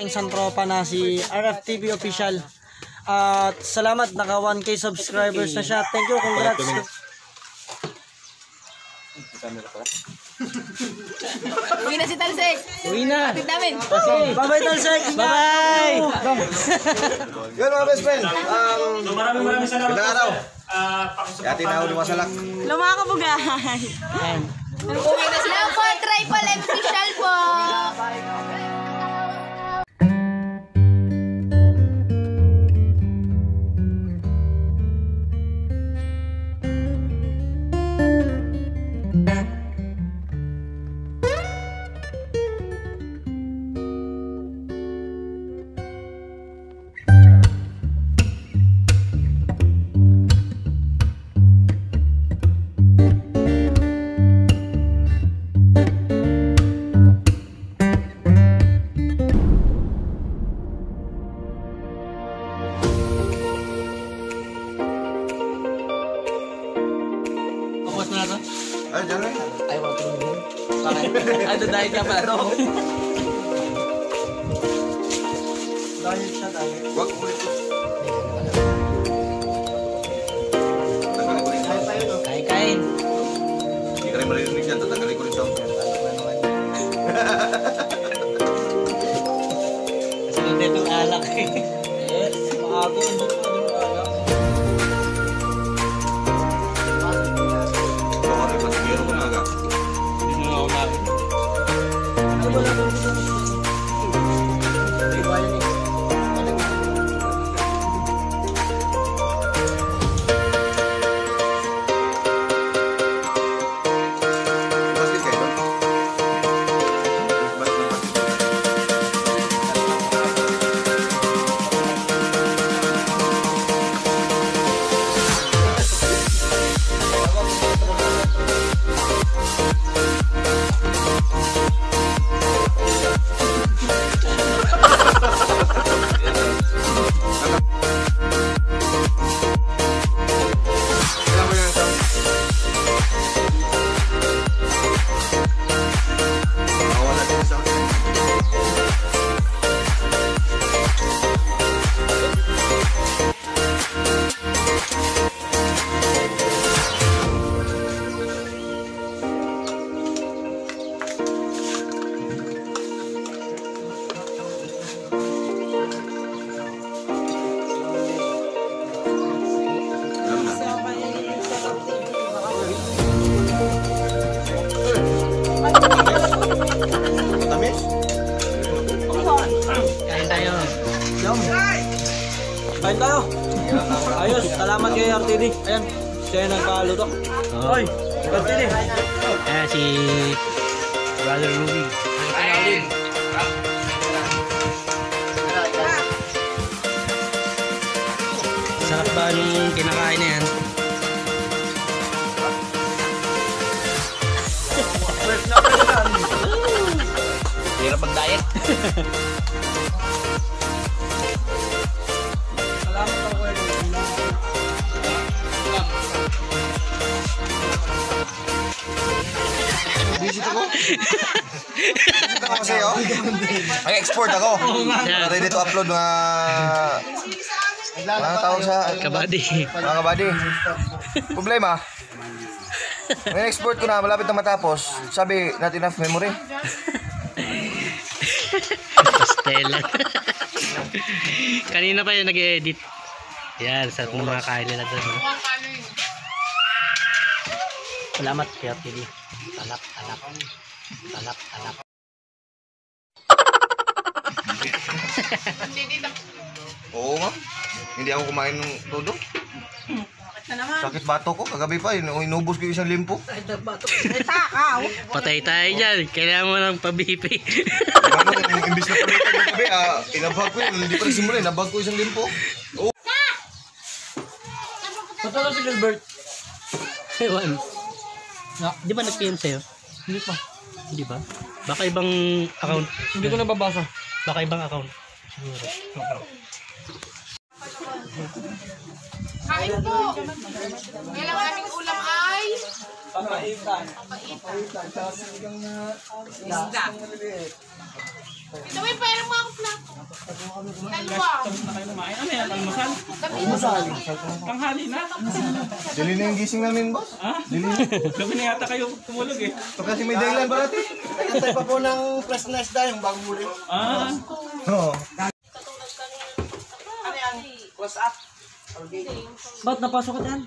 Isang tropa na si RFTV Official. At salamat, naka 1K subscribers na siya. Thank you, congrats. Uwi na si Talsek. Uwi na. Kapit namin. Bye-bye, Talsek. Bye-bye. Yun mga best friend. Maraming salamat. Gandang araw. Yati na ako lumasalak. Lumakabugay. Uwi na sila po. Triple official po. Ay, dyan lang. Ay, wag ko lang. Ano dahil ka pa, no? Dahil siya, dahil. Wag ko ito. Kain. Hindi ka rin maririnig yan. Tatanggalin ko rin ito. Kasi hindi itong alak eh. Maago, hindi pa yung alak. Meron ko na agad. Hindi na ako na. Ano ba lang ito? Iwayan eh. Basket kayo doon? Kailan mo yan ito? Mawala din sa akin. Alam na. Matamis? Kain tayo. Kain tayo. Ayos, salamat kay RTD. Ayan, siya yung nagpaluto. Oy, RTD. Ayan si Brother Ruby. Sarap ba nung kinakain na yan? Hirap mag-diet. Salamat ako kay Visit ako? Visit ako kasi, oh. Mag-export ako. Ready to upload mga... Mga tawag sa... Kabady. Mga kabady. Problema. Ngayon export ko na, malapit na matapos. Sabi, not enough memory. Pastel. Kanina pa yung nag-edit. Yan, sarap ng mga kain nila doon. Salamat kay RTD. Talap. Oo nga. Hindi ako kumain ng todo. Sakit bato ko. Kagabi pa, inubos ko yung isang limpo. Patay tayo dyan. Kailangan mo ng pabipi. Ano, imbis na palitan ng gabi, inabag ko yun. Hindi pa rin simula, inabag ko isang limpo. Oo. Patalo si Gilbert. Ewan. Di ba nag-PM sa'yo? Hindi pa. Di ba? Baka ibang account. Hindi ko nababasa. Baka ibang account. Siguro. Kain po. Kailang aming ulam ay Papaitan. isda. Ito may pera mo ako plato. Tapos na kayo kumain. Ano yan? Almusal? Tanghali na? Dili na yung gising namin, boss. Ha? Gabi na yata kayo tumulog eh. So kasi may dahilan ba natin? Nagantay pa po ng press na isda yung bagong huli. Ah. Oo. Ba't napasok ka dyan?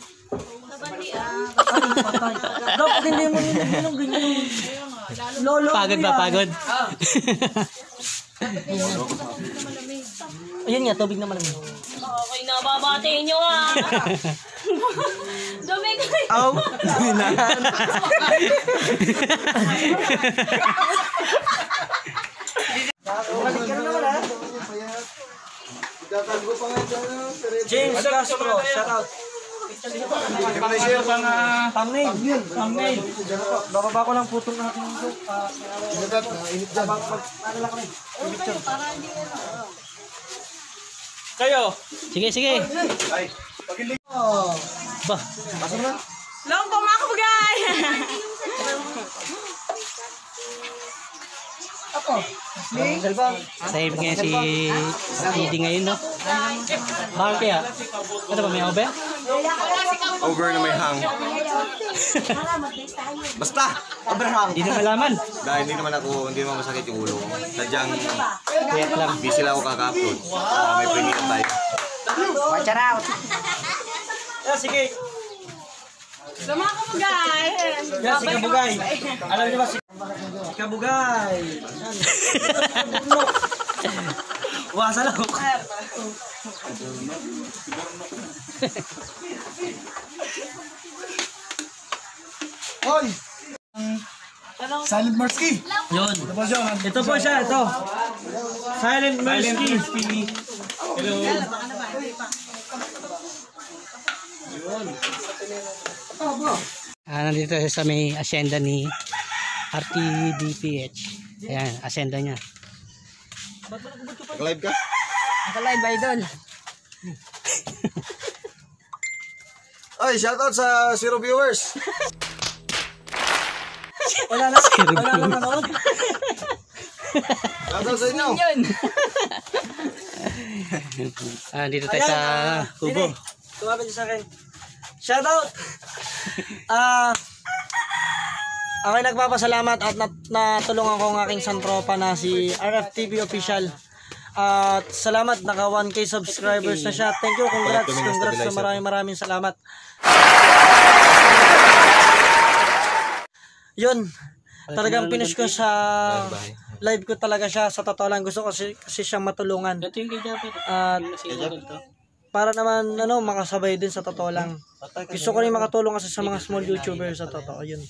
Patay. Dapat hindi mo yung ganyan. Lolo Pagod ba? Pagod? Ayun nga, tubig na malamig. Okay na, babatiin nyo ah. Dumi ka. Aw! Balik ka na naman ha? James Castro, shout out. Thumbnail. Bababa ko lang putong natin ito. Kayo? Sige, sige. Ba, Long po mga kabugay. save nga si Didi ngayon, no? Bakit kaya? Ano ba, may over? Over na may hang. Basta! Abraham! Hindi na malaman. Dahil hindi naman masakit yung ulo ko. Sadyang Kaya lang. busy lang ako kaka-upload. May premiere tayo. Yeah, sige. So mga kabugay. Yeah, si Kabugay. Alam niyo ba si Kabugay? Wasa lang. Hoy! Silent Marsky. Yun. Ito po siya, ito. Silent Marsky. Hello. Nandito tayo sa may asyenda ni RTDPH. Ayan, asyenda niya. Live ka? Nakalive idol. Ay, shoutout sa 0 viewers. Wala na manood. Shoutout sa inyo. Yun. Dito tayo sa Kubo. Tumapit sa akin. Shoutout! Ako'y nagpapasalamat at natulungan ko ang aking santropa na si RFTV Official. At salamat, naka 1K subscribers na siya. Thank you, congrats na maraming salamat. Yun, talagang finish ko sa live ko talaga siya. Sa totoo lang, gusto ko kasi siyang matulungan. Ito yung kay Japet. At para naman makasabay din sa totoo lang. Gusto ko rin makatulong kasi sa mga small YouTubers sa totoo. Yun.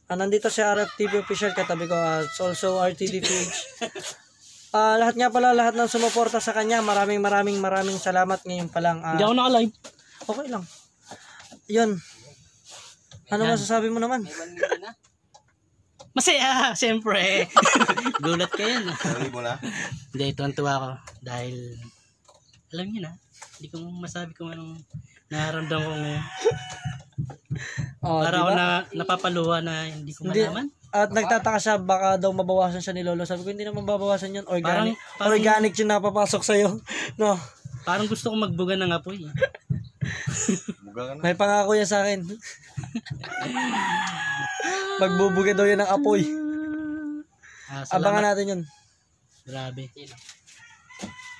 Nandito si RFTV Official katabi ko at also RTDPH. Lahat ng sumuporta sa kanya, maraming salamat ngayon pa lang. Hindi ako naka-live. Okay lang. Yun. Ano masasabi mo naman? Masaya, siyempre. Gulat ka yan. Sarili mo na. Hindi, tuwan-tuwa ako. Dahil, alam niyo na, hindi ko masabi kung anong nararamdaman ko ngayon. Para ako napapaluha na hindi ko malaman. At nagtataka siya, baka daw mabawasan siya ni Lolo. Sabi ko, hindi naman babawasan yun. Organic. Parang- Organic yung napapasok sa'yo. No. Parang gusto kong magbuga ng apoy. Buga ka na. May pangako yan sa akin. Magbubuga daw yan ng apoy. Abangan natin yun. Grabe.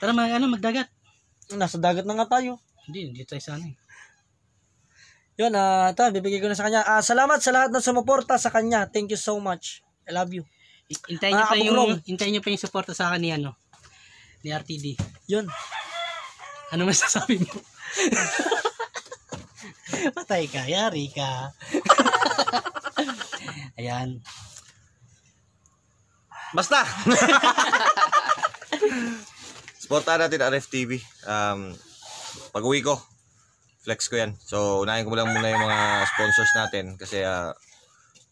Tara, magdagat. Nasa dagat na nga tayo. Hindi tayo sana eh. Yun, ito, bibigay ko na sa kanya. Salamat sa lahat ng sumuporta sa kanya. Thank you so much. I love you. Hintayin niyo pa yung suporta sa akin ni RTD. Yun. Ano masasabi mo? Patay ka, yari ka. Ayan. Basta! Supportahan natin RFTV. Pag uwi ko, flex ko yan. So, unahin ko lang muna yung mga sponsors natin kasi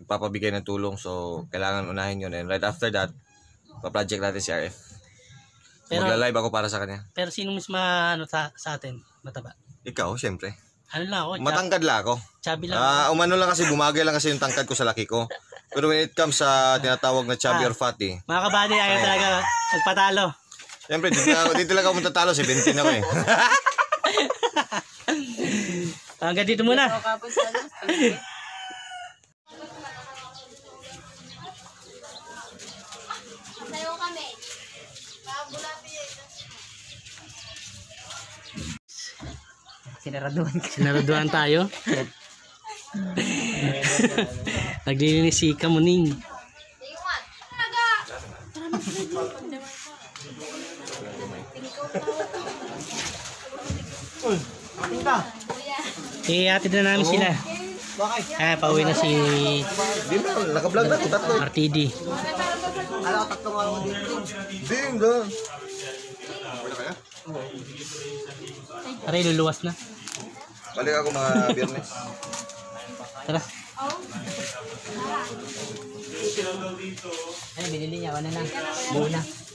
nagpapabigay ng tulong. So, kailangan unahin yun. And right after that, pa-project natin si RF. Magla-live ako para sa kanya. Pero sino mas sa atin? Mataba? Ikaw, siyempre. Ano lang ako? Matangkad lang ako. Chubby lang. Umano lang kasi, bumagay lang kasi yung tangkad ko sa laki ko. Pero when it comes sa tinatawag na chubby or fatty, Mga kabady, ayaw talaga magpatalo. Siyempre, dito lang ako matatalo. 17 ako eh. Hanggang dito muna. Sayo kami. Sinaraduhan tayo. Naglilinis si Kamuning. Hatid na namin sila. Pauwi na si Di ba? Naka-vlog na. Tatlo. RTD. Di, nga. Aray, luluwas na. Balik ako mga Biyernes. Tara.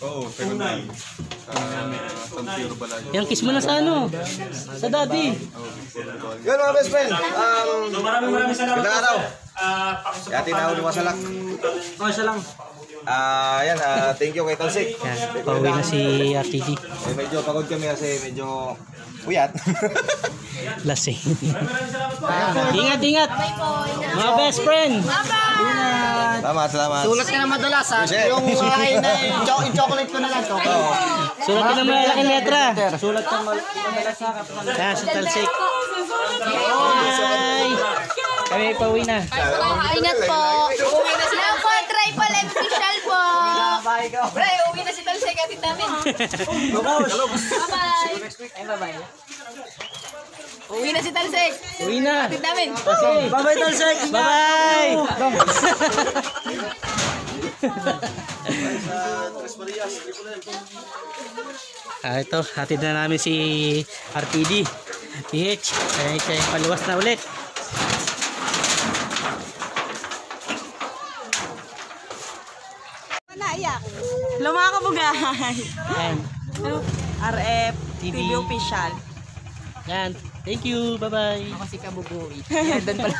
Oo, second time. San Siro pala. Yung kiss mo na sa ano? Sa daddy. Yun mga best friend. Maraming salamat. Gandang araw. Pakisupport. Yati na ako lumasalak. Isa lang. Yan, thank you kay Talsik. Yan, pauwi na si RTD. Medyo pagod kami kasi medyo puyat. Lasing. Ingat, ingat. Mga best friend. Salamat. Sulat ka na madalas ha. Shit. Yung yung chocolate ko na lang to. Sulat ka ng malalaking letra. Sulat ka madalas ha. Yan, sa talsik. Bye. Kami pauwi na. Ingat po. Uwi na sila po. Triple M official po. Pre, uwi na si Talsay kapit namin. Bye-bye. Uwi na si Talsay. Uwi na. Kapit namin. Bye-bye, Talsek. Bye-bye. Ito, hatid na namin si RTD. PH. Kaya siya yung paluwas na ulit. Naiyak. Hello mga kabugay. Yan. RF TV. TV official. Yan. Thank you. Bye-bye. Ako si Kabugoy. Doon pala.